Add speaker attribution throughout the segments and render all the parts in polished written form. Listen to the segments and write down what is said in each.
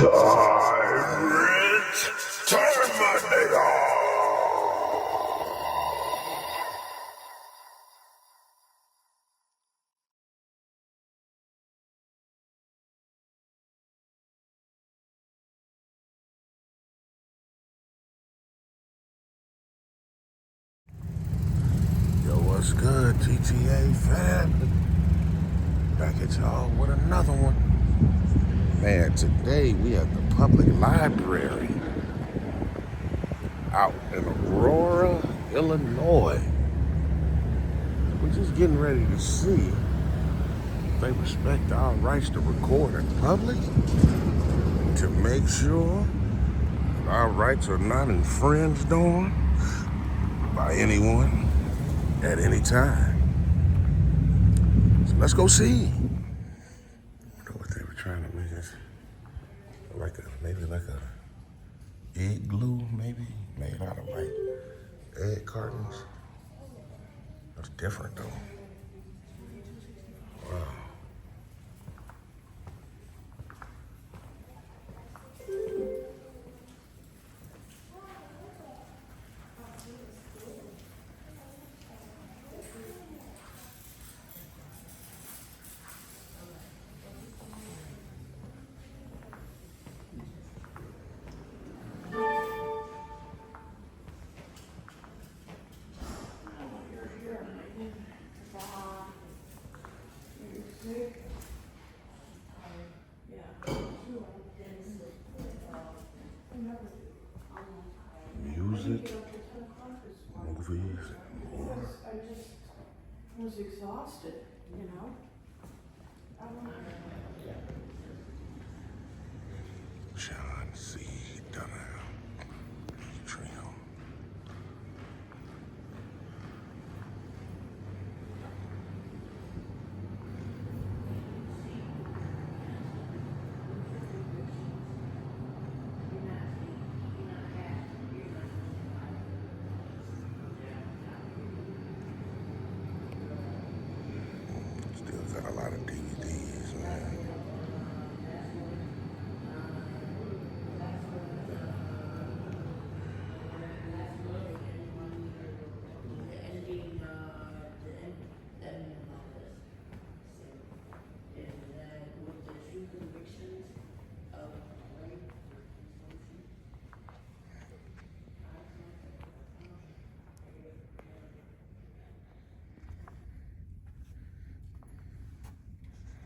Speaker 1: Tyrant Terminator! Yo, what's good, GTA fam? Back at y'all with another one. Man, today we at the public library out in Aurora, Illinois. We're just getting ready to see if they respect our rights to record in public, to make sure that our rights are not infringed on by anyone at any time. So let's go see. I wonder what they were trying to make us, maybe like a igloo, maybe made out of like egg cartons. That's different though. Wow. Music, movies, and more.
Speaker 2: I just was exhausted, you know?
Speaker 1: John C. Dunham, Trio. Still got a lot of DVDs, man.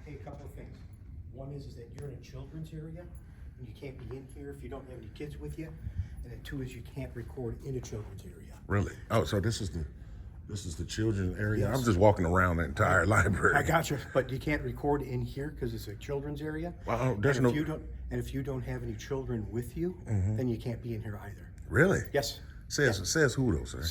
Speaker 3: Hey, a couple of things. One is that you're in a children's area, and you can't be in here if you don't have any kids with you. And then two is you can't record in a children's area.
Speaker 1: Really? Oh, so this is the children's area?
Speaker 3: Yes.
Speaker 1: I'm just walking around the entire library.
Speaker 3: I got you, but you can't record in here because it's a children's area.
Speaker 1: Well, there's
Speaker 3: and
Speaker 1: no.
Speaker 3: if you don't have any children with you, then you can't be in here either.
Speaker 1: Really?
Speaker 3: Yes.
Speaker 1: Says who though, sir?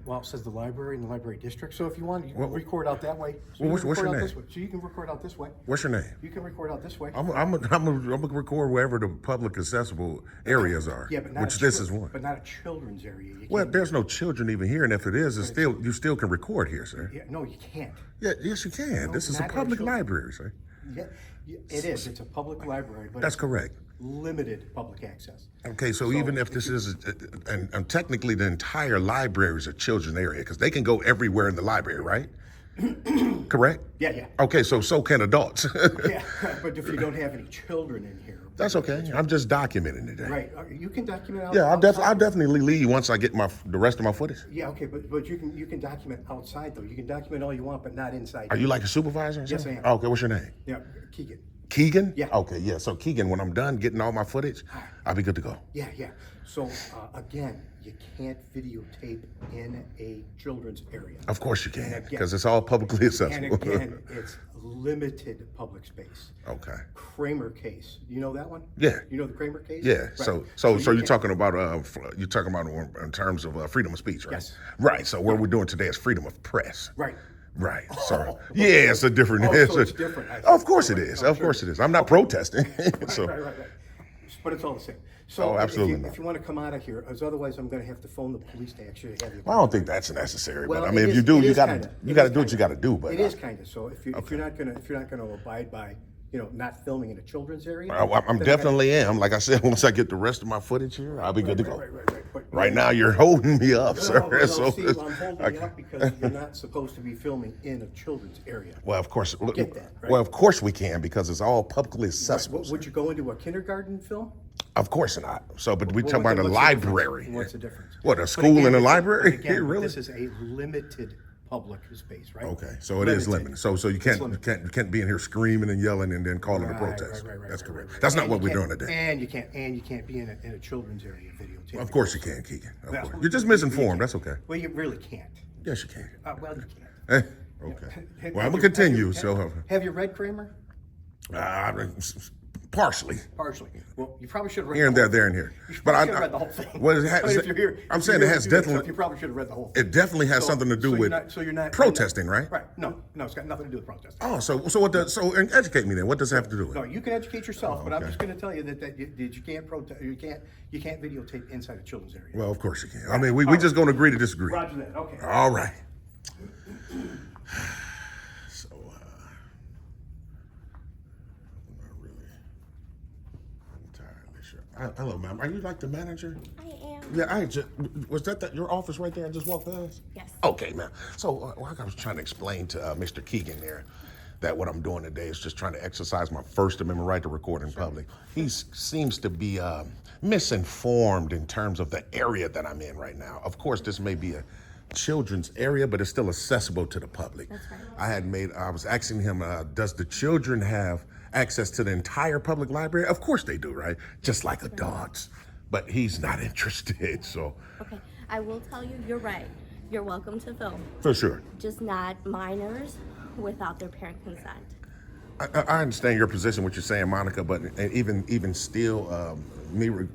Speaker 3: Well, it says the library and the library district. So if you want, you can
Speaker 1: Well,
Speaker 3: record out that way. So
Speaker 1: well,
Speaker 3: you can
Speaker 1: what's your
Speaker 3: record out
Speaker 1: name?
Speaker 3: this way. So you can record out this way.
Speaker 1: What's your name?
Speaker 3: You can record out this way.
Speaker 1: I'm gonna record wherever the public accessible areas are.
Speaker 3: Yeah, but not
Speaker 1: which
Speaker 3: a
Speaker 1: this
Speaker 3: chil-
Speaker 1: is one.
Speaker 3: But not a children's area. You
Speaker 1: Well,
Speaker 3: can't-
Speaker 1: there's no children even here, and if it is, it's still you still can record here, sir.
Speaker 3: Yeah, no, you can't.
Speaker 1: Yeah, yes, you can.
Speaker 3: No,
Speaker 1: this is a
Speaker 3: not
Speaker 1: public
Speaker 3: children.
Speaker 1: library, sir.
Speaker 3: Yeah, it is. It's a public library, but
Speaker 1: That's
Speaker 3: it's
Speaker 1: correct.
Speaker 3: limited public access.
Speaker 1: Okay, so even if this is, and technically the entire library is a children's area, because they can go everywhere in the library, right? Correct?
Speaker 3: Yeah, yeah.
Speaker 1: Okay, so can adults.
Speaker 3: Yeah, but if you don't have any children in here.
Speaker 1: That's okay. I'm just documenting it.
Speaker 3: Right, you can document
Speaker 1: Yeah, I'll
Speaker 3: outside.
Speaker 1: definitely leave once I get the rest of my footage.
Speaker 3: Yeah, okay, but you can document outside though. You can document all you want, but not inside.
Speaker 1: Are you like a supervisor? Or
Speaker 3: Yes,
Speaker 1: something?
Speaker 3: I am.
Speaker 1: Okay, what's your name?
Speaker 3: Yeah, Keegan.
Speaker 1: Keegan?
Speaker 3: Yeah.
Speaker 1: Okay, yeah. So Keegan, when I'm done getting all my footage, I'll be good to go.
Speaker 3: Yeah, yeah. So again, you can't videotape in a children's area.
Speaker 1: Of course you can,
Speaker 3: again-
Speaker 1: because it's all publicly
Speaker 3: And
Speaker 1: accessible.
Speaker 3: again, it's limited public space.
Speaker 1: Okay.
Speaker 3: Kramer case. You know that one?
Speaker 1: Yeah.
Speaker 3: You know the Kramer case?
Speaker 1: Yeah.
Speaker 3: Right.
Speaker 1: So
Speaker 3: you
Speaker 1: you're
Speaker 3: can't-
Speaker 1: talking about in terms of freedom of speech, right?
Speaker 3: Yes.
Speaker 1: Right. So what we're doing today is freedom of press.
Speaker 3: Right.
Speaker 1: Right. So yeah, it's a different.
Speaker 3: Oh, so it's different. I see.
Speaker 1: Of course it
Speaker 3: Right.
Speaker 1: is.
Speaker 3: Oh,
Speaker 1: Of
Speaker 3: sure.
Speaker 1: course it is. I'm not protesting. So
Speaker 3: Right. But it's all the same. So
Speaker 1: Oh, absolutely not.
Speaker 3: if you want to come out of here, as otherwise I'm going to have to phone the police to actually have you.
Speaker 1: well, I don't think that's necessary.
Speaker 3: Well,
Speaker 1: but I
Speaker 3: it
Speaker 1: mean, if
Speaker 3: is-
Speaker 1: you do,
Speaker 3: it
Speaker 1: you
Speaker 3: is
Speaker 1: got to
Speaker 3: kinda.
Speaker 1: you
Speaker 3: It
Speaker 1: got to
Speaker 3: is
Speaker 1: do what you
Speaker 3: kinda.
Speaker 1: got to do. But
Speaker 3: It is kind of so. If you're not going to abide by, not filming in a children's area.
Speaker 1: I'm definitely am. Like I said, once I get the rest of my footage here, I'll be good to go.
Speaker 3: Right.
Speaker 1: Right now, you're holding me up, sir.
Speaker 3: No,
Speaker 1: So,
Speaker 3: see, I'm holding you up because you're not supposed to be filming in a children's area.
Speaker 1: well, of course.
Speaker 3: Get that, right?
Speaker 1: Well, of course we can because it's all publicly accessible.
Speaker 3: Would you go into a kindergarten film?
Speaker 1: Of course not. So, but we
Speaker 3: Well,
Speaker 1: talk about a
Speaker 3: what's the
Speaker 1: library.
Speaker 3: difference? What's the difference?
Speaker 1: What, a
Speaker 3: But
Speaker 1: school
Speaker 3: again,
Speaker 1: and a
Speaker 3: but
Speaker 1: library?
Speaker 3: again,
Speaker 1: Really?
Speaker 3: This is a limited public space, right?
Speaker 1: Okay, so it is limited. So you can't be in here screaming and yelling and then calling a
Speaker 3: Right,
Speaker 1: protest.
Speaker 3: right,
Speaker 1: That's
Speaker 3: right,
Speaker 1: correct.
Speaker 3: right.
Speaker 1: That's not
Speaker 3: And
Speaker 1: what
Speaker 3: you
Speaker 1: we're doing
Speaker 3: can't-
Speaker 1: today.
Speaker 3: And you can't be in a children's area videotaping.
Speaker 1: Of course you can, Keegan. Of
Speaker 3: Well,
Speaker 1: course. You're just
Speaker 3: you
Speaker 1: misinformed.
Speaker 3: can't.
Speaker 1: That's okay.
Speaker 3: Well, you really can't.
Speaker 1: Yes, you can.
Speaker 3: Well, you can't.
Speaker 1: Okay. Well, I'm gonna continue. So,
Speaker 3: Have you read Kramer?
Speaker 1: partially.
Speaker 3: Partially. Well, you probably should have read
Speaker 1: Here and
Speaker 3: the
Speaker 1: there,
Speaker 3: whole
Speaker 1: there and here.
Speaker 3: You
Speaker 1: But
Speaker 3: probably should have read the whole thing.
Speaker 1: Well, it has,
Speaker 3: I mean, if you're here,
Speaker 1: I'm
Speaker 3: if
Speaker 1: saying
Speaker 3: you're
Speaker 1: it
Speaker 3: here
Speaker 1: has
Speaker 3: to do that
Speaker 1: definitely.
Speaker 3: stuff, you probably should have read the whole thing.
Speaker 1: It definitely has something to do with
Speaker 3: you're not
Speaker 1: protesting, right?
Speaker 3: Right. No, it's got nothing to do with protesting.
Speaker 1: Oh, so what does and educate me then? What does it have to do with
Speaker 3: No,
Speaker 1: it?
Speaker 3: you can educate yourself, but I'm
Speaker 1: okay.
Speaker 3: just going to tell you that you can't protest. You can't videotape inside a children's area.
Speaker 1: Well, of course you can. I mean, we just going to agree to disagree.
Speaker 3: Roger that. Okay.
Speaker 1: All right. So, I'm not really entirely sure. Hello, ma'am. Are you like the manager?
Speaker 4: I am.
Speaker 1: Yeah, was that your office right there? I just walked past.
Speaker 4: Yes.
Speaker 1: Okay, ma'am. So, like I was trying to explain to Mr. Keegan there, that what I'm doing today is just trying to exercise my First Amendment right to record in public. He seems to be misinformed in terms of the area that I'm in right now. Of course, this may be a children's area, but it's still accessible to the public.
Speaker 4: That's right.
Speaker 1: I was asking him, does the children have access to the entire public library? Of course they do, right? Just like adults. But he's not interested, so.
Speaker 4: Okay. I will tell you, you're right. You're welcome to film.
Speaker 1: For sure.
Speaker 4: Just not minors without their parent consent.
Speaker 1: I understand your position, what you're saying, Monica, but even still,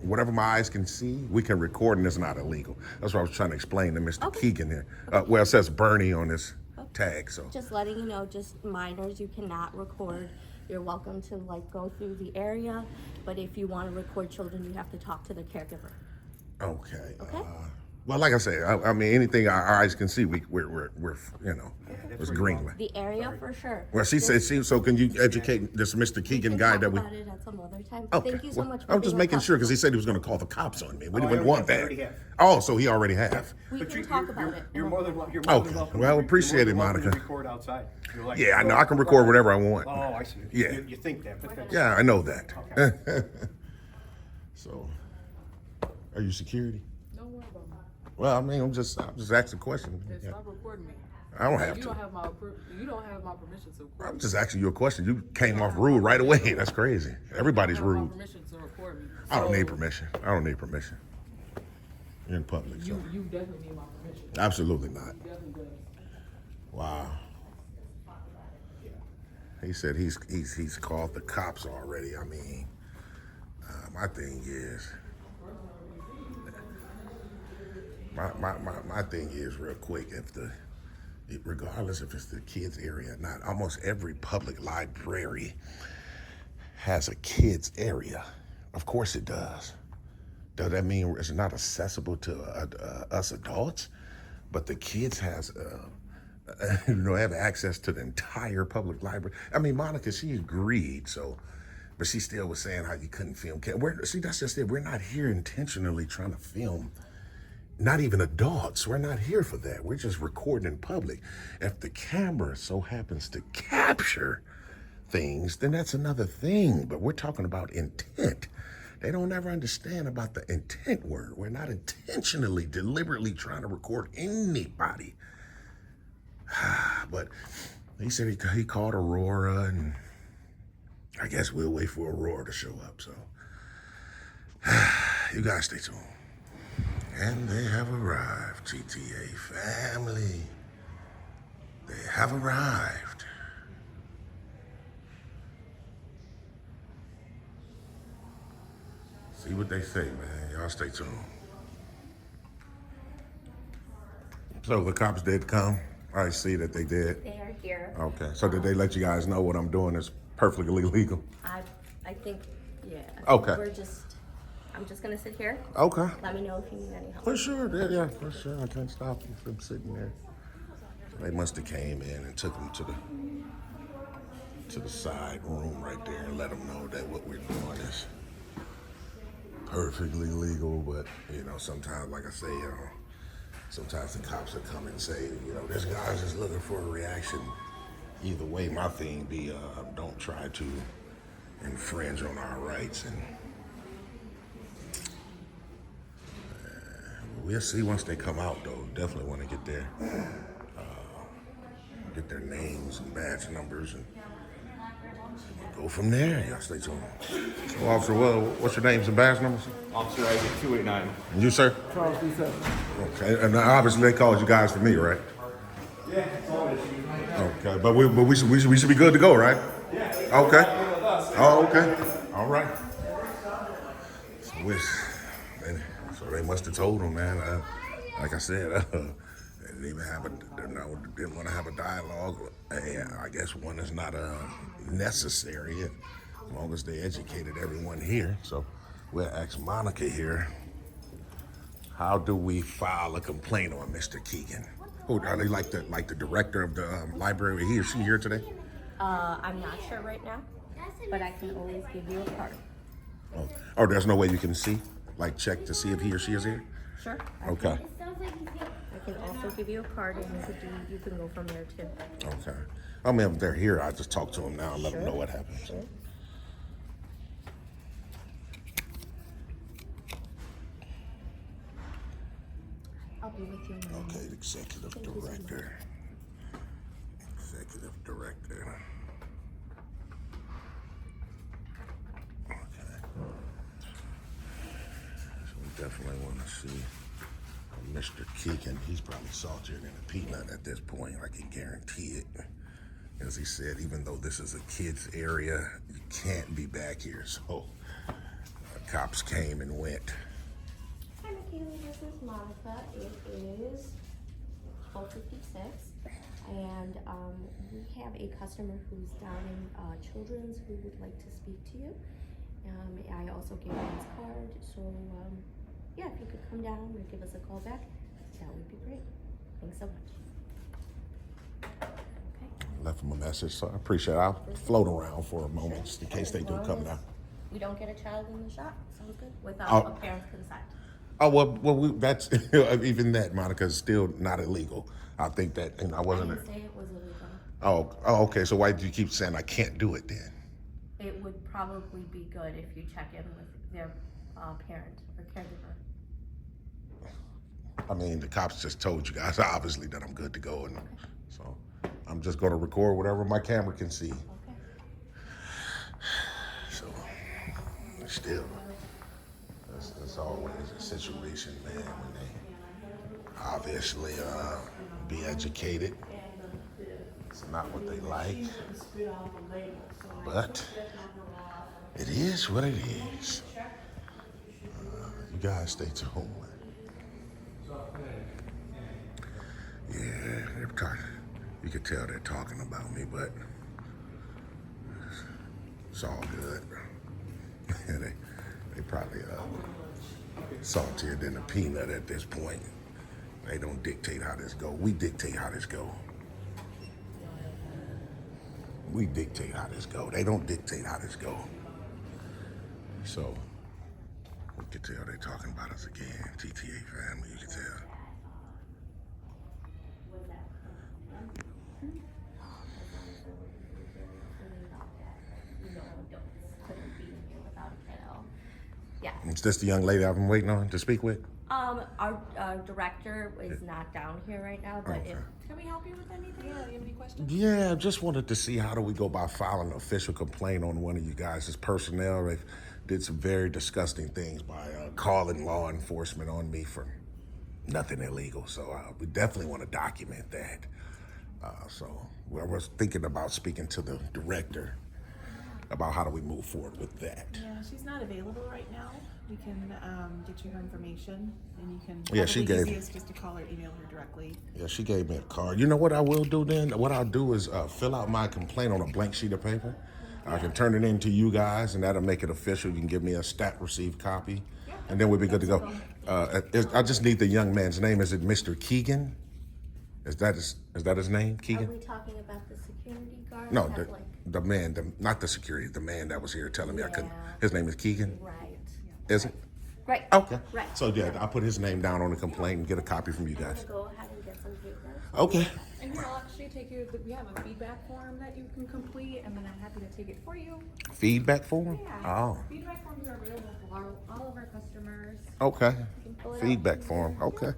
Speaker 1: whatever my eyes can see, we can record and it's not illegal. That's what I was trying to explain to Mr.
Speaker 4: Okay.
Speaker 1: Keegan here. Well, it says Bernie on this tag, so.
Speaker 4: Just letting you know, just minors, you cannot record. You're welcome to go through the area, but if you want to record children, you have to talk to the caregiver.
Speaker 1: Okay.
Speaker 4: Okay.
Speaker 1: Well, like I say, I mean, anything our eyes can see, we're it's green light.
Speaker 4: The area for sure.
Speaker 1: Well, she said, so can you educate this Mr. Keegan guy that we?
Speaker 4: Talk about it at some other time.
Speaker 1: Okay.
Speaker 4: Thank you so
Speaker 1: Well,
Speaker 4: much. For
Speaker 1: I was just
Speaker 4: being
Speaker 1: making
Speaker 4: with
Speaker 1: sure
Speaker 4: us.
Speaker 1: because he said he was going to call the cops on me. We
Speaker 3: I
Speaker 1: didn't want
Speaker 3: already
Speaker 1: that.
Speaker 3: have.
Speaker 1: Oh, so he already have.
Speaker 4: We
Speaker 3: But
Speaker 4: can talk about it.
Speaker 3: You're more than
Speaker 1: Okay.
Speaker 3: welcome.
Speaker 1: Well, appreciate
Speaker 3: you're more
Speaker 1: it,
Speaker 3: than welcome to
Speaker 1: Monica.
Speaker 3: Record outside. You're like,
Speaker 1: Yeah, I know. I can record whatever I want.
Speaker 3: Oh, I see.
Speaker 1: Yeah.
Speaker 3: You think that, but that's,
Speaker 1: Yeah, I know that.
Speaker 3: Okay.
Speaker 1: So, are you security?
Speaker 2: Don't worry about me.
Speaker 1: Well, I mean, I'm just asking a question.
Speaker 2: Just
Speaker 1: Yeah.
Speaker 2: stop recording me.
Speaker 1: I don't have
Speaker 2: You
Speaker 1: to.
Speaker 2: don't have my permission to record
Speaker 1: I'm
Speaker 2: me.
Speaker 1: just asking you a question. You came off rude right away. That's crazy. Everybody's
Speaker 2: You don't have
Speaker 1: rude.
Speaker 2: my permission to record me.
Speaker 1: I don't
Speaker 2: So,
Speaker 1: need permission. I don't need permission. You're in public, so.
Speaker 2: You definitely need my permission.
Speaker 1: Absolutely not.
Speaker 2: Definitely does.
Speaker 1: Wow. He said he's called the cops already. I mean, my thing is, my thing is real quick. Regardless if it's the kids area or not, almost every public library has a kids area. Of course it does. Does that mean it's not accessible to us adults? But the kids have access to the entire public library. I mean, Monica, she agreed, but she still was saying how you couldn't film. That's just it. We're not here intentionally trying to film. Not even adults. We're not here for that. We're just recording in public. If the camera so happens to capture things, then that's another thing. But we're talking about intent. They don't ever understand about the intent word. We're not intentionally, deliberately trying to record anybody. But he said he called Aurora, and I guess we'll wait for Aurora to show up. So you guys stay tuned. And they have arrived, GTA family. They have arrived. See what they say, man. Y'all stay tuned. So the cops did come. I see that they did.
Speaker 4: They are here.
Speaker 1: Okay. So did they let you guys know what I'm doing is perfectly legal?
Speaker 4: I think, yeah.
Speaker 1: Okay.
Speaker 4: I'm just gonna sit here.
Speaker 1: Okay.
Speaker 4: Let me know if you need any help.
Speaker 1: For sure, yeah, for sure. I can't stop you from sitting there. They must have came in and took him to the to the side room right there and let them know that what we're doing is perfectly legal. But you know, sometimes, like I say, you know, sometimes the cops will come and say, you know, this guy's just looking for a reaction. Either way, my thing be, don't try to infringe on our rights, and we'll see once they come out. Though, definitely want to get their names and badge numbers and go from there. Y'all stay tuned. So, Officer, what's your names and badge numbers?
Speaker 5: Officer Isaac 289.
Speaker 1: And you, sir?
Speaker 5: Charles D7.
Speaker 1: Okay, and obviously they called you guys for me, right?
Speaker 5: Yeah, it's all issues.
Speaker 1: Okay, but we should be good to go, right?
Speaker 5: Yeah.
Speaker 1: Okay. Oh, okay. All right. So they must have told him, man. Like I said, they didn't want to have a dialogue. And I guess one is not necessary as long as they educated everyone here. So we'll ask Monica here. How do we file a complaint on Mr. Keegan? Who are they, like the director of the library? He or she here today?
Speaker 4: I'm not sure right now, but I can always give you a card.
Speaker 1: Oh, there's no way you can see? Like check to see if he or she is here?
Speaker 4: Sure.
Speaker 1: Okay.
Speaker 4: I can also give you a card, and you can go from there too.
Speaker 1: Okay. I mean, if they're here, I just talk to them now and let them know
Speaker 4: Sure.
Speaker 1: what happened.
Speaker 4: Sure. I'll be with you in a minute.
Speaker 1: Okay, executive director. Executive director. Okay. So we definitely want to see Mr. Keegan. He's probably saltier than a peanut at this point. I can guarantee it. As he said, even though this is a kid's area, you can't be back here. So cops came and went.
Speaker 4: Hi, Michaela. This is Monica. It is 12:56, and we have a customer who's down in Children's who would like to speak to you. I also gave him his card, so yeah, if you could come down or give us a call back, that would be great. Thanks so much. Okay.
Speaker 1: Left him a message, so I appreciate it. I'll float around for a moment just in case they do come down.
Speaker 4: We don't get a child in the shop. Sounds good. Without
Speaker 1: Oh.
Speaker 4: a parent's consent.
Speaker 1: Oh that's even that, Monica, is still not illegal. I think that, and I
Speaker 4: I
Speaker 1: wasn't.
Speaker 4: didn't say it was illegal.
Speaker 1: Oh, okay. So why do you keep saying I can't do it then?
Speaker 4: It would probably be good if you check in with their parent or caregiver.
Speaker 1: I mean, the cops just told you guys obviously that I'm good to go, and so I'm just going to record whatever my camera can see.
Speaker 4: Okay.
Speaker 1: So still, that's always a situation, man, when they obviously be educated. It's not what they like, but it is what it is. You guys stay tuned. Yeah, they're talking. You can tell they're talking about me, but it's all good. they probably saltier than a peanut at this point. They don't dictate how this go. We dictate how this go. We dictate how this go. They don't dictate how this go. So we can tell they're talking about us again. TTA family, you can tell.
Speaker 4: Yeah.
Speaker 1: Is this the young lady I've been waiting on to speak with?
Speaker 4: Our director is not down here right now, but
Speaker 1: Okay.
Speaker 2: Can we help you with anything? Yeah, you have any questions?
Speaker 1: Yeah, just wanted to see how do we go about filing an official complaint on one of you guys' personnel. They did some very disgusting things by calling law enforcement on me for nothing illegal. So we definitely want to document that. So I was thinking about speaking to the director about how do we move forward with that.
Speaker 2: Yeah, she's not available right now. We can get you her information, and you can.
Speaker 1: Yeah, she
Speaker 2: probably
Speaker 1: gave-
Speaker 2: easiest just to call her, email her directly.
Speaker 1: Yeah, she gave me a card. You know what I will do then? What I'll do is fill out my complaint on a blank sheet of paper. I can turn it in to you guys, and that'll make it official. You can give me a stat received copy, and then we'll be good to go. I just need the young man's name. Is it Mr. Keegan? Is that his name,
Speaker 4: Are
Speaker 1: Keegan?
Speaker 4: we talking about the security guard?
Speaker 1: No,
Speaker 4: that,
Speaker 1: the-
Speaker 4: like,
Speaker 1: the man, not the security, the man that was here telling me I couldn't.
Speaker 4: Yeah.
Speaker 1: His name is Keegan.
Speaker 4: Right.
Speaker 1: Is it?
Speaker 4: Right.
Speaker 1: Okay.
Speaker 4: Right.
Speaker 1: So yeah, I'll put his name down on the complaint and get a copy from you
Speaker 4: I'm
Speaker 1: guys.
Speaker 4: gonna go ahead and get some papers.
Speaker 1: Okay.
Speaker 2: And here, I'll actually take you, we have a feedback form that you can complete, and then I'm happy to take it for you.
Speaker 1: Feedback form?
Speaker 2: Yeah.
Speaker 1: Oh.
Speaker 2: Feedback forms are available for all of our customers.
Speaker 1: Okay.
Speaker 4: can pull it out.
Speaker 1: Feedback form. Okay.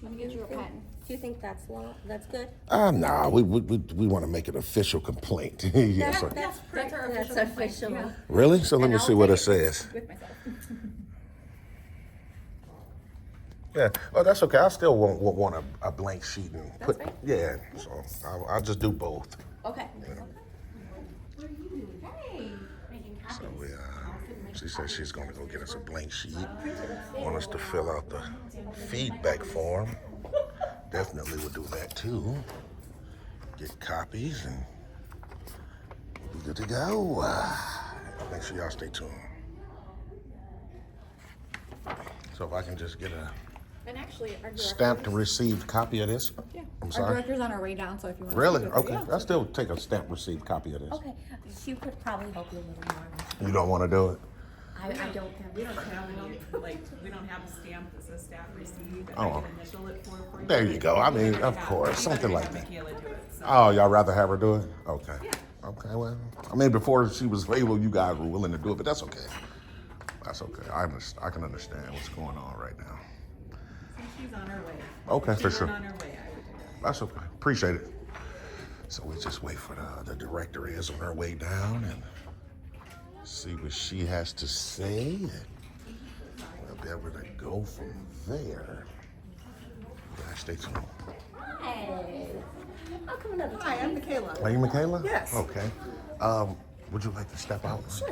Speaker 2: Let me get you a pen.
Speaker 4: Do you think that's long? That's good?
Speaker 1: Nah, we want to make an official complaint. Yeah, so-
Speaker 2: That's our
Speaker 4: That's
Speaker 2: official. complaint,
Speaker 4: official.
Speaker 2: yeah.
Speaker 1: Really? So let
Speaker 2: And
Speaker 1: me
Speaker 2: I'll
Speaker 1: see what
Speaker 2: take
Speaker 1: it says.
Speaker 2: With myself.
Speaker 1: Yeah, well, that's okay. I still want a blank sheet and
Speaker 2: That's
Speaker 1: put.
Speaker 2: fine.
Speaker 1: Yeah, so I'll just do both.
Speaker 4: Okay.
Speaker 2: Hey, making
Speaker 1: So
Speaker 2: copies.
Speaker 1: she says she's going to go get us a blank sheet. Want us to fill out the feedback form. Definitely will do that too. Get copies and be good to go. Make sure y'all stay tuned. So if I can just get a
Speaker 2: And actually, our
Speaker 1: stamped and received copy of this.
Speaker 2: Yeah.
Speaker 1: I'm
Speaker 2: Our
Speaker 1: sorry.
Speaker 2: director's on our way down, so if you want
Speaker 1: Really?
Speaker 2: to.
Speaker 1: Okay.
Speaker 2: Yeah.
Speaker 1: I'll still take a stamped received copy of this.
Speaker 4: Okay. She could probably help you a little more.
Speaker 1: You don't want to do it?
Speaker 4: I don't have.
Speaker 6: We don't have a stamp that says staff received, and
Speaker 1: Oh.
Speaker 6: I can initial it for you.
Speaker 1: There you go. I mean, of
Speaker 6: Yeah,
Speaker 1: course,
Speaker 6: we'd
Speaker 1: something
Speaker 6: rather
Speaker 1: like
Speaker 6: have
Speaker 1: that.
Speaker 6: Michaela do it, so.
Speaker 1: Oh, y'all rather have her do it? Okay. Okay, well, I mean, before she was able, you guys were willing to do it, but that's okay. That's okay. I can understand what's going on right now.
Speaker 6: Since she's on her way.
Speaker 1: Okay,
Speaker 6: If she
Speaker 1: for
Speaker 6: weren't
Speaker 1: sure.
Speaker 6: on her way, I would do that.
Speaker 1: That's okay. Appreciate it. So we just wait for the director is on her way down and see what she has to say. And we'll be able to go from there. You guys stay tuned.
Speaker 4: Hey. I'll come another time.
Speaker 6: Hi, I'm Michaela.
Speaker 1: Are you Michaela?
Speaker 6: Yes.
Speaker 1: Okay. Would you like to step out? Sure.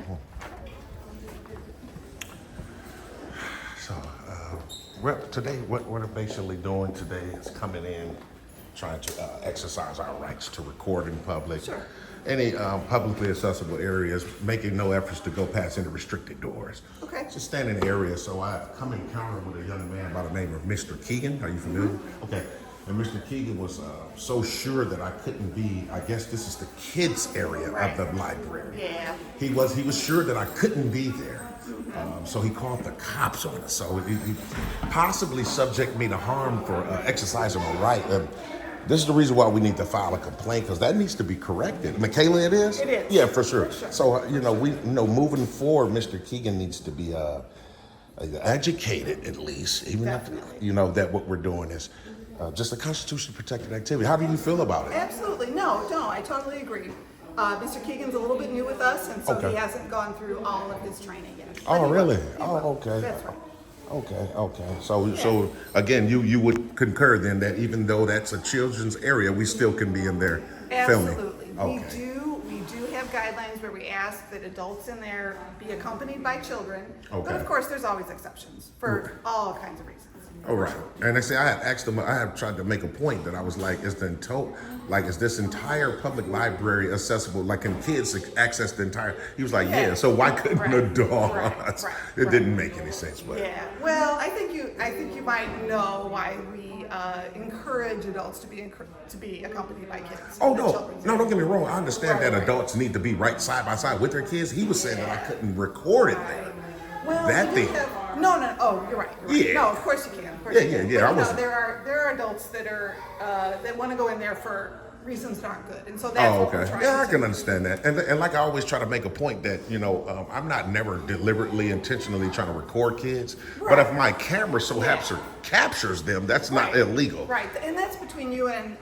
Speaker 1: So, today, what we're basically doing today is coming in, trying to exercise our rights to record in public.
Speaker 6: Sure.
Speaker 1: Any publicly accessible areas, making no efforts to go past any restricted doors.
Speaker 6: Okay.
Speaker 1: Just stand in the area. So I've come in encounter with a young man by the name of Mr. Keegan. Are you familiar? Okay. And Mr. Keegan was so sure that I couldn't be, I guess this is the kids area of the library.
Speaker 6: Yeah.
Speaker 1: He was sure that I couldn't be there. So he called the cops on us. So he possibly subject me to harm for exercising my right. This is the reason why we need to file a complaint, because that needs to be corrected. Michaela, it is?
Speaker 6: It is.
Speaker 1: Yeah, for sure. So, moving forward, Mr. Keegan needs to be educated at least, even if, that what we're doing is just a constitutionally protected activity. How do you feel about it?
Speaker 7: Absolutely. No, I totally agree. Mr. Keegan's a little bit new with us, and so
Speaker 1: Okay.
Speaker 7: he hasn't gone through all of his training yet. But
Speaker 1: Oh,
Speaker 7: he
Speaker 1: really?
Speaker 7: will. He
Speaker 1: Oh,
Speaker 7: will.
Speaker 1: okay.
Speaker 7: That's right.
Speaker 1: Okay. So again, you would concur then that even though that's a children's area, we still can be in there filming?
Speaker 7: Absolutely.
Speaker 1: Okay.
Speaker 7: We do have guidelines where we ask that adults in there be accompanied by children. But
Speaker 1: Okay.
Speaker 7: of course, there's always exceptions for all kinds of reasons.
Speaker 1: All right. And I say I had asked him. I have tried to make a point that I was like, is this entire public library accessible? Like, can kids access the entire? He was like, yeah. So why couldn't
Speaker 7: Right.
Speaker 1: adults?
Speaker 7: Right.
Speaker 1: It didn't make any sense, but
Speaker 7: Yeah. Well, I think you might know why we encourage adults to be accompanied by kids.
Speaker 1: Oh
Speaker 7: in the
Speaker 1: no,
Speaker 7: children's
Speaker 1: no!
Speaker 7: area.
Speaker 1: Don't get me wrong. I understand
Speaker 7: Right,
Speaker 1: that
Speaker 7: right.
Speaker 1: adults need to be right side by side with their kids. He was saying that I couldn't record it there.
Speaker 7: Well,
Speaker 1: That
Speaker 7: we do
Speaker 1: thing.
Speaker 7: No. Oh, you're right.
Speaker 1: Yeah.
Speaker 7: No, of course you can. Of course
Speaker 1: Yeah,
Speaker 7: you can.
Speaker 1: yeah, I
Speaker 7: But,
Speaker 1: wasn't-
Speaker 7: there are adults that are that want to go in there for reasons that aren't good, and so that's
Speaker 1: Oh,
Speaker 7: what we're
Speaker 1: okay.
Speaker 7: trying
Speaker 1: Yeah, I
Speaker 7: to
Speaker 1: can
Speaker 7: do.
Speaker 1: understand that. And like I always try to make a point that, I'm not never deliberately, intentionally trying to record kids. But if my camera so captures them, that's not illegal.
Speaker 7: Right, and that's between you and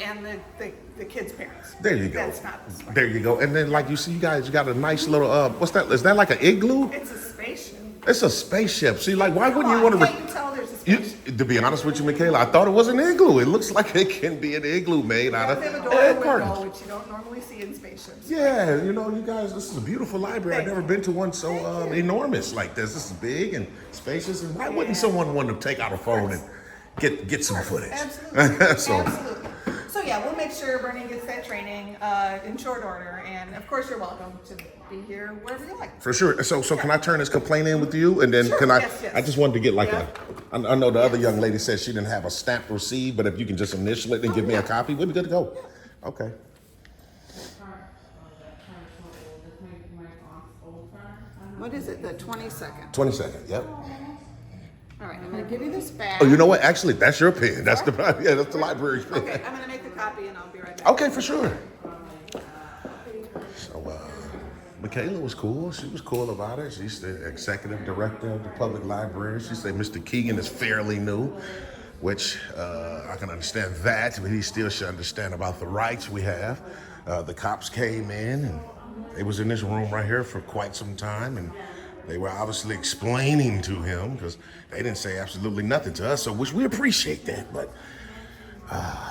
Speaker 7: the kids' parents.
Speaker 1: There you go.
Speaker 7: That's not this way.
Speaker 1: There you go. And then like you see, you guys got a nice little, what's that? Is that like an igloo?
Speaker 7: It's a spaceship.
Speaker 1: It's a spaceship. See, like, why wouldn't you
Speaker 7: Come
Speaker 1: want
Speaker 7: on,
Speaker 1: to...
Speaker 7: can't you tell there's a spaceship?
Speaker 1: To be honest with you, Michaela, I thought it was an igloo. It looks like it can be an igloo made out of
Speaker 7: They have a door
Speaker 1: egg
Speaker 7: and a
Speaker 1: cartons.
Speaker 7: window, which you don't normally see in spaceships.
Speaker 1: Yeah, you guys, this is a beautiful library. I've never been to one so enormous like this. This is big and spacious. And why wouldn't someone want to take out a phone and get some footage?
Speaker 7: Absolutely.
Speaker 1: So,
Speaker 7: Absolutely. So yeah, we'll make sure Bernie gets that training in short order, and of course you're welcome to be here wherever you like.
Speaker 1: for sure. So can I turn this complaint in with you? And then
Speaker 7: Sure,
Speaker 1: can I?
Speaker 7: yes, yes.
Speaker 1: I just wanted to get like
Speaker 7: Yeah.
Speaker 1: I know the other young lady said she didn't have a stamp receipt, but if you can just initial it and give me a copy, we'd be good to go. Okay.
Speaker 7: what is it, the 22nd?
Speaker 1: 22nd, yep.
Speaker 7: All right, I'm gonna give you this back.
Speaker 1: Oh, you know what? Actually, that's your pen. That's the library's pen.
Speaker 7: Okay, I'm gonna make a copy and I'll be right back.
Speaker 1: Okay, for sure. So, Michaela was cool. She was cool about it. She's the executive director of the public library. She said Mr. Keegan is fairly new, which I can understand that, but he still should understand about the rights we have. The cops came in and they was in this room right here for quite some time, and they were obviously explaining to him because they didn't say absolutely nothing to us, so which we appreciate that. But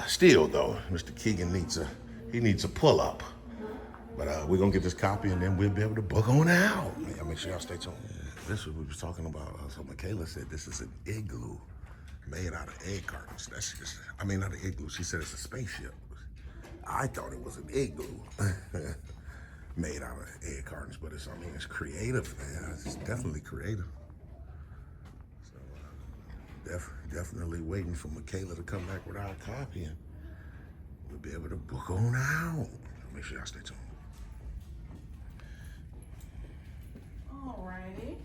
Speaker 1: still, though, Mr. Keegan needs a pull up. But we're gonna get this copy and then we'll be able to book on out. Yeah, make sure y'all stay tuned. This is what we was talking about. So Michaela said this is an igloo made out of egg cartons. That's just, I mean, not an igloo. She said it's a spaceship. I thought it was an igloo made out of egg cartons, but it's, I mean, it's creative, man. It's definitely creative. So definitely waiting for Michaela to come back with our copy and we'll be able to book on out. Make sure y'all stay tuned.
Speaker 7: Alrighty.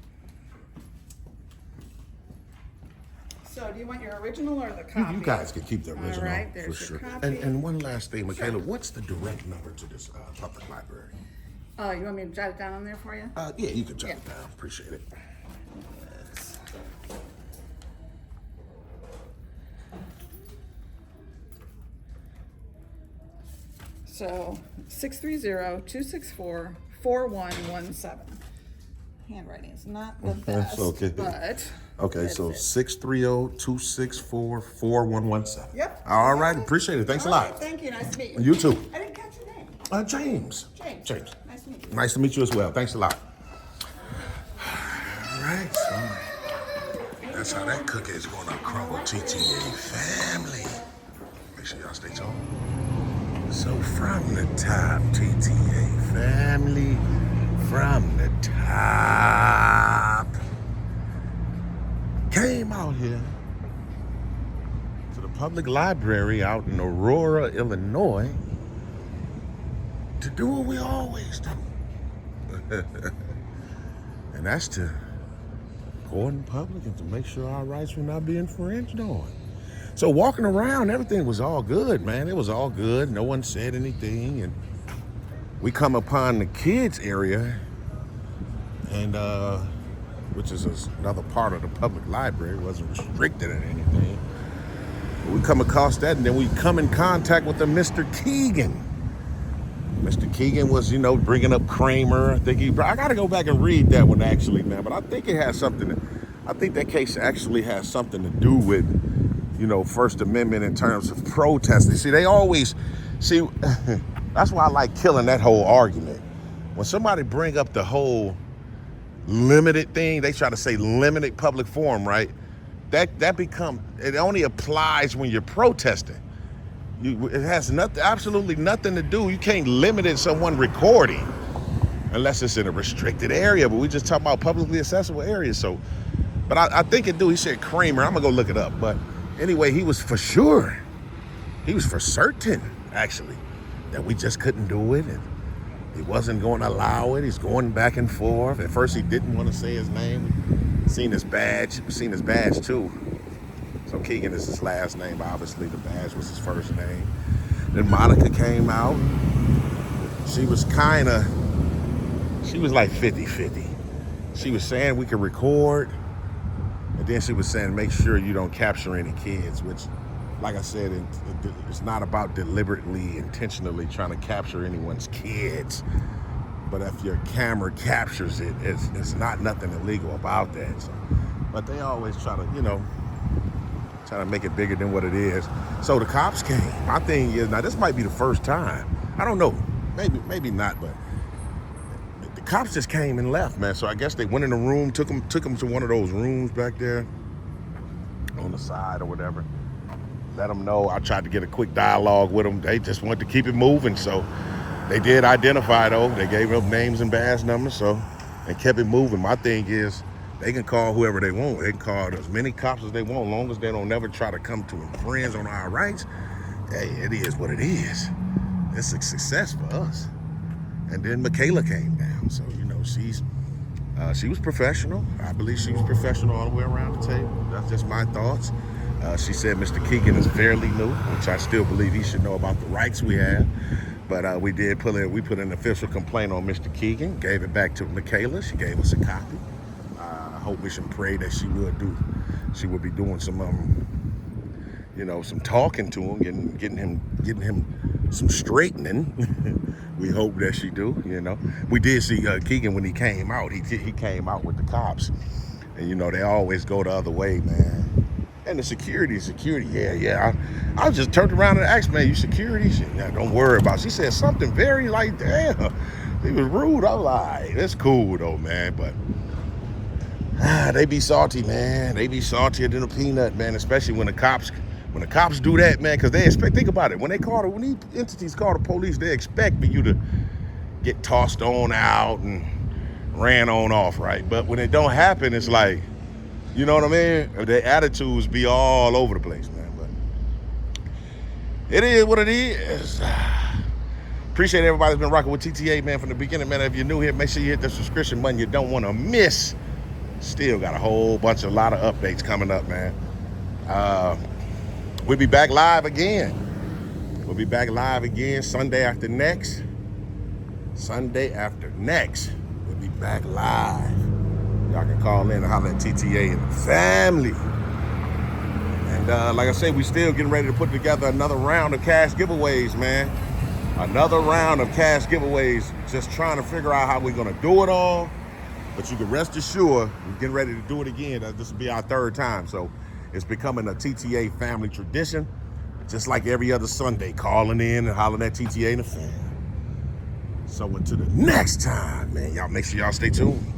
Speaker 7: So do you want your original or the copy?
Speaker 1: You guys can keep the original,
Speaker 7: All right,
Speaker 1: for
Speaker 7: there's
Speaker 1: sure.
Speaker 7: your copy.
Speaker 1: And one last thing, Michaela, what's the direct number to this public library?
Speaker 7: You want me to jot it down on there for you?
Speaker 1: Yeah, you can jot it down. Appreciate it.
Speaker 7: So 630-264-4117. Handwriting is not the best,
Speaker 1: okay.
Speaker 7: but
Speaker 1: Okay,
Speaker 7: that's
Speaker 1: so
Speaker 7: it.
Speaker 1: 630-264-4117.
Speaker 7: Yep.
Speaker 1: All right, appreciate it. Thanks a
Speaker 7: All right,
Speaker 1: lot.
Speaker 7: thank you. Nice to meet you.
Speaker 1: You too.
Speaker 7: I didn't catch your name.
Speaker 1: James.
Speaker 7: James. Nice to meet you.
Speaker 1: Nice to meet you as well. Thanks a lot. All right, so that's how that cookie is going to crumble, TTA family. Make sure y'all stay tuned. So from the top, TTA family, from the top, came out here to the public library out in Aurora, Illinois, to do what we always do. And that's to go in public and to make sure our rights will not be infringed on. So walking around, everything was all good, man. It was all good. No one said anything. And we come upon the kids area, and which is another part of the public library. It wasn't restricted or anything. But we come across that, and then we come in contact with the Mr. Keegan. Mr. Keegan was, bringing up Kramer. I got to go back and read that one actually, man. But I think it has I think that case actually has something to do with, First Amendment in terms of protesting. See, that's why I like killing that whole argument. When somebody bring up the whole limited thing, they try to say limited public forum, right? It only applies when you're protesting. It has absolutely nothing to do. You can't limit someone recording unless it's in a restricted area. But we just talk about publicly accessible areas. So, but I think it do. He said Kramer. I'm gonna go look it up. But anyway, he was for sure. He was for certain, actually, that we just couldn't do it, and he wasn't going to allow it. He's going back and forth. At first, he didn't want to say his name. Seen his badge too. So Keegan is his last name, but obviously the badge was his first name. Then Monica came out. She was like 50-50. She was saying we could record, and then she was saying make sure you don't capture any kids, which, like I said, it's not about deliberately, intentionally trying to capture anyone's kids. But if your camera captures it, it's not nothing illegal about that. So, but they always try to, trying to make it bigger than what it is. So the cops came. My thing is, now this might be the first time. I don't know. Maybe not, but the cops just came and left, man. So I guess they went in the room, took them to one of those rooms back there on the side or whatever. Let them know. I tried to get a quick dialogue with them. They just wanted to keep it moving. So they did identify, though. They gave them names and badge numbers, so they kept it moving. My thing is, they can call whoever they want. They can call as many cops as they want, as long as they don't never try to come to infringe on our rights. Hey, it is what it is. It's a success for us. And then Michaela came down, so she's She was professional. I believe she was professional all the way around the table. That's just my thoughts. She said Mr. Keegan is fairly new, which I still believe he should know about the rights we have. But we put in an official complaint on Mr. Keegan, gave it back to Michaela. She gave us a copy. I hope, wish, and pray that she would be doing some, some talking to him, getting him some straightening. We hope that she do. We did see Keegan when he came out. He came out with the cops, and they always go the other way, man. And the security, yeah. I just turned around and asked, man, you security? She, yeah, don't worry about it. She said something very like, damn, he was rude. I was like, that's cool though, man. But they be salty, man. They be saltier than a peanut, man. Especially when the cops do that, man, because they expect. Think about it. When these entities call the police, they expect for you to get tossed on out and ran on off, right? But when it don't happen, it's like, you know what I mean? Their attitudes be all over the place, man. But it is what it is. Appreciate everybody that's been rocking with TTA, man, from the beginning, man. If you're new here, make sure you hit the subscription button. You don't want to miss. Still got a lot of updates coming up, man. We'll be back live again. Sunday after next. We'll be back live. Y'all can call in and holler at TTA and the family. And like I said, we still getting ready to put together another round of cash giveaways, man. Just trying to figure out how we're going to do it all. But you can rest assured, we're getting ready to do it again. This will be our third time. So it's becoming a TTA family tradition. Just like every other Sunday, calling in and hollering at TTA and the family. So until the next time, man, y'all make sure y'all stay tuned.